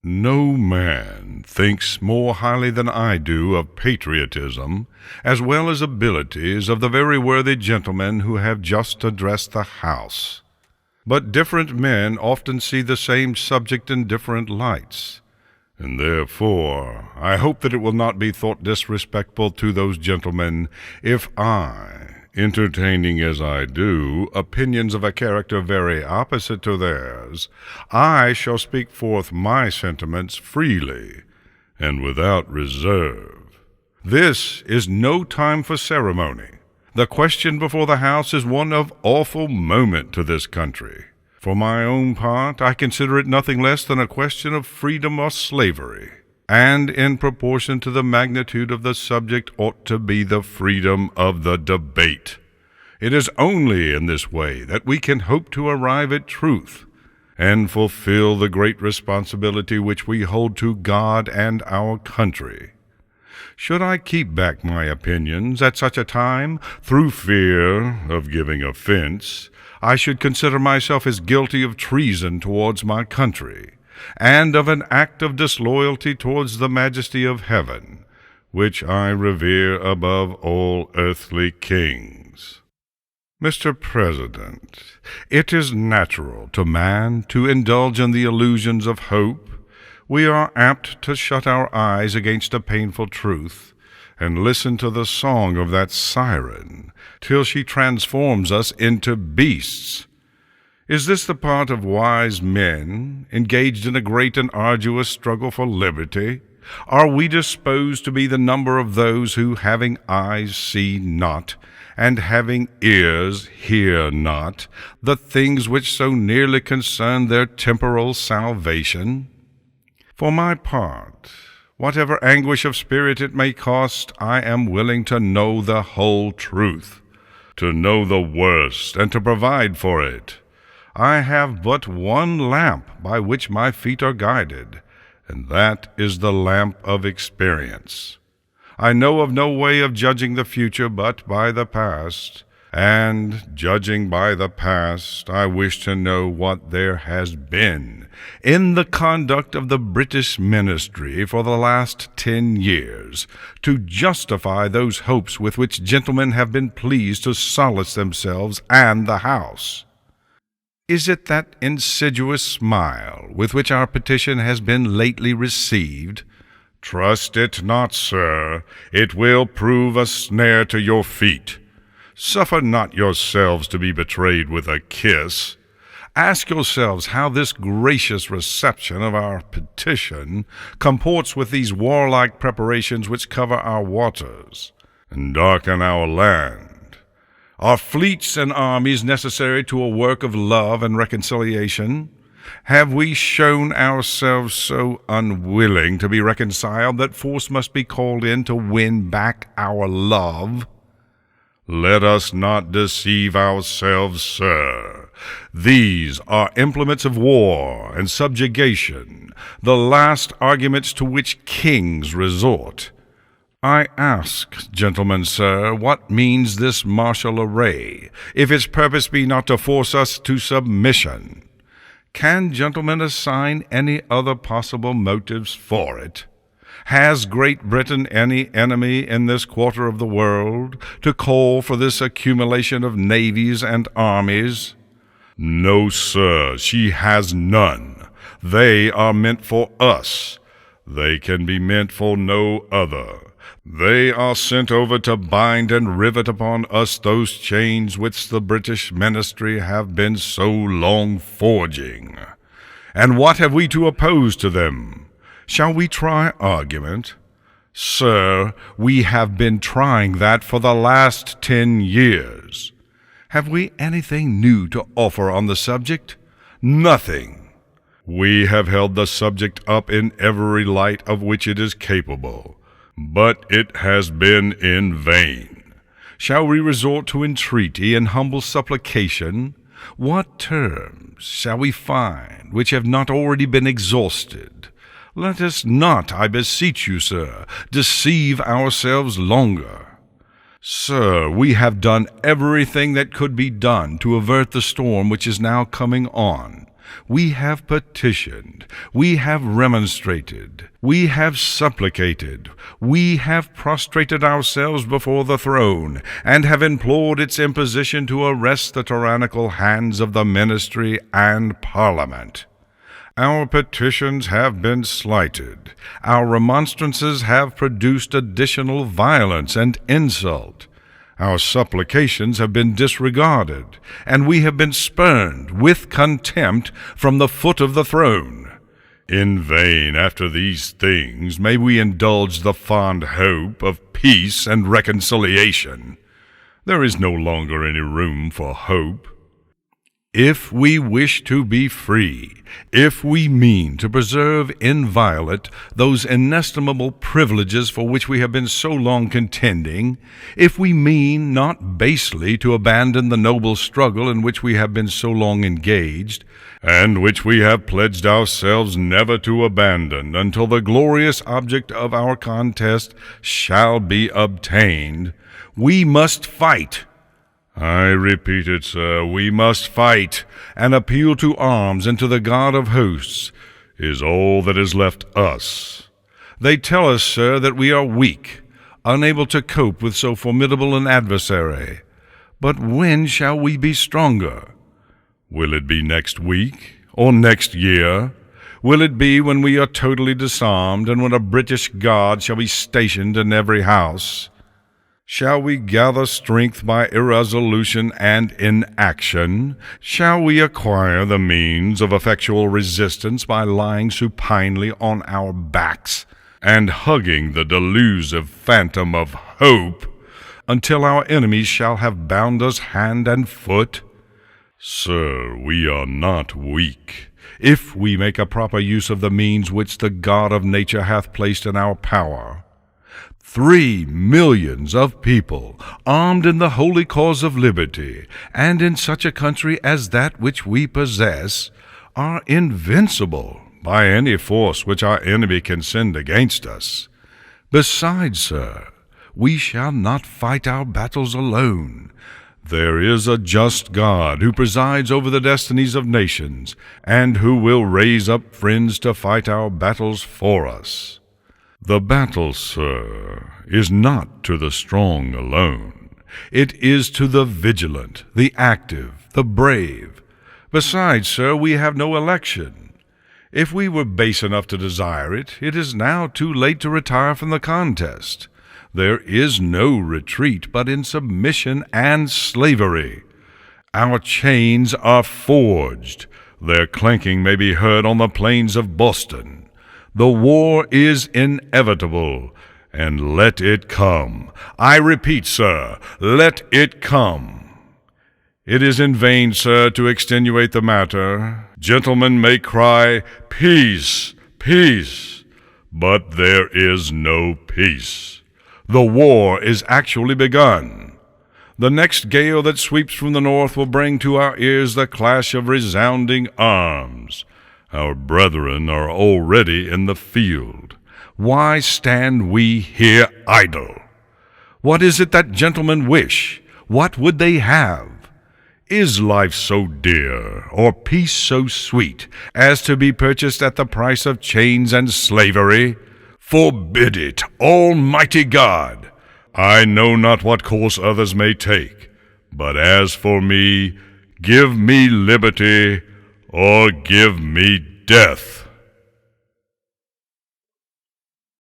No man thinks more highly than I do of patriotism, as well as abilities of the very worthy gentlemen who have just addressed the House. But different men often see the same subject in different lights, and therefore I hope that it will not be thought disrespectful to those gentlemen if I, entertaining as I do opinions of a character very opposite to theirs, I shall speak forth my sentiments freely and without reserve. This is no time for ceremony. The question before the House is one of awful moment to this country. For my own part, I consider it nothing less than a question of freedom or slavery, and in proportion to the magnitude of the subject ought to be the freedom of the debate. It is only in this way that we can hope to arrive at truth, and fulfill the great responsibility which we hold to God and our country. Should I keep back my opinions at such a time, through fear of giving offense, I should consider myself as guilty of treason towards my country, and of an act of disloyalty towards the majesty of heaven, which I revere above all earthly kings. Mr. President, it is natural to man to indulge in the illusions of hope. We are apt to shut our eyes against a painful truth, and listen to the song of that siren, till she transforms us into beasts. Is this the part of wise men, engaged in a great and arduous struggle for liberty? Are we disposed to be the number of those who, having eyes, see not, and having ears, hear not, the things which so nearly concern their temporal salvation? For my part, whatever anguish of spirit it may cost, I am willing to know the whole truth, to know the worst, and to provide for it. I have but one lamp by which my feet are guided, and that is the lamp of experience. I know of no way of judging the future but by the past, and, judging by the past, I wish to know what there has been in the conduct of the British ministry for the last 10 years, to justify those hopes with which gentlemen have been pleased to solace themselves and the House. Is it that insidious smile with which our petition has been lately received? Trust it not, sir. It will prove a snare to your feet. Suffer not yourselves to be betrayed with a kiss. Ask yourselves how this gracious reception of our petition comports with these warlike preparations which cover our waters and darken our land. Are fleets and armies necessary to a work of love and reconciliation? Have we shown ourselves so unwilling to be reconciled that force must be called in to win back our love? Let us not deceive ourselves, sir. These are implements of war and subjugation, the last arguments to which kings resort. I ask, gentlemen, sir, what means this martial array, if its purpose be not to force us to submission? Can gentlemen assign any other possible motives for it? Has Great Britain any enemy in this quarter of the world to call for this accumulation of navies and armies? No, sir, she has none. They are meant for us. They can be meant for no other. They are sent over to bind and rivet upon us those chains which the British ministry have been so long forging. And what have we to oppose to them? Shall we try argument? Sir, we have been trying that for the last 10 years. Have we anything new to offer on the subject? Nothing. We have held the subject up in every light of which it is capable, but it has been in vain. Shall we resort to entreaty and humble supplication? What terms shall we find which have not already been exhausted? Let us not, I beseech you, sir, deceive ourselves longer. Sir, we have done everything that could be done to avert the storm which is now coming on, We have petitioned, we have remonstrated, we have supplicated, we have prostrated ourselves before the throne, and have implored its imposition to arrest the tyrannical hands of the ministry and Parliament. Our petitions have been slighted. Our remonstrances have produced additional violence and insult. Our supplications have been disregarded, and we have been spurned with contempt from the foot of the throne. In vain, after these things, may we indulge the fond hope of peace and reconciliation. There is no longer any room for hope. If we wish to be free, if we mean to preserve inviolate those inestimable privileges for which we have been so long contending, if we mean not basely to abandon the noble struggle in which we have been so long engaged, and which we have pledged ourselves never to abandon until the glorious object of our contest shall be obtained, we must fight. I repeat it, sir, we must fight, and appeal to arms and to the God of hosts is all that is left us. They tell us, sir, that we are weak, unable to cope with so formidable an adversary. But when shall we be stronger? Will it be next week, or next year? Will it be when we are totally disarmed, and when a British guard shall be stationed in every house? Shall we gather strength by irresolution and inaction? Shall we acquire the means of effectual resistance by lying supinely on our backs and hugging the delusive phantom of hope until our enemies shall have bound us hand and foot? Sir, we are not weak, if we make a proper use of the means which the God of nature hath placed in our power. 3 millions of people, armed in the holy cause of liberty, and in such a country as that which we possess, are invincible by any force which our enemy can send against us. Besides, sir, we shall not fight our battles alone. There is a just God who presides over the destinies of nations, and who will raise up friends to fight our battles for us. The battle, sir, is not to the strong alone. It is to the vigilant, the active, the brave. Besides, sir, we have no election. If we were base enough to desire it, it is now too late to retire from the contest. There is no retreat but in submission and slavery. Our chains are forged. Their clanking may be heard on the plains of Boston. The war is inevitable, and let it come. I repeat, sir, let it come. It is in vain, sir, to extenuate the matter. Gentlemen may cry, peace, peace, but there is no peace. The war is actually begun. The next gale that sweeps from the north will bring to our ears the clash of resounding arms. Our brethren are already in the field. Why stand we here idle? What is it that gentlemen wish? What would they have? Is life so dear, or peace so sweet, as to be purchased at the price of chains and slavery? Forbid it, Almighty God! I know not what course others may take, but as for me, give me liberty, or give me death.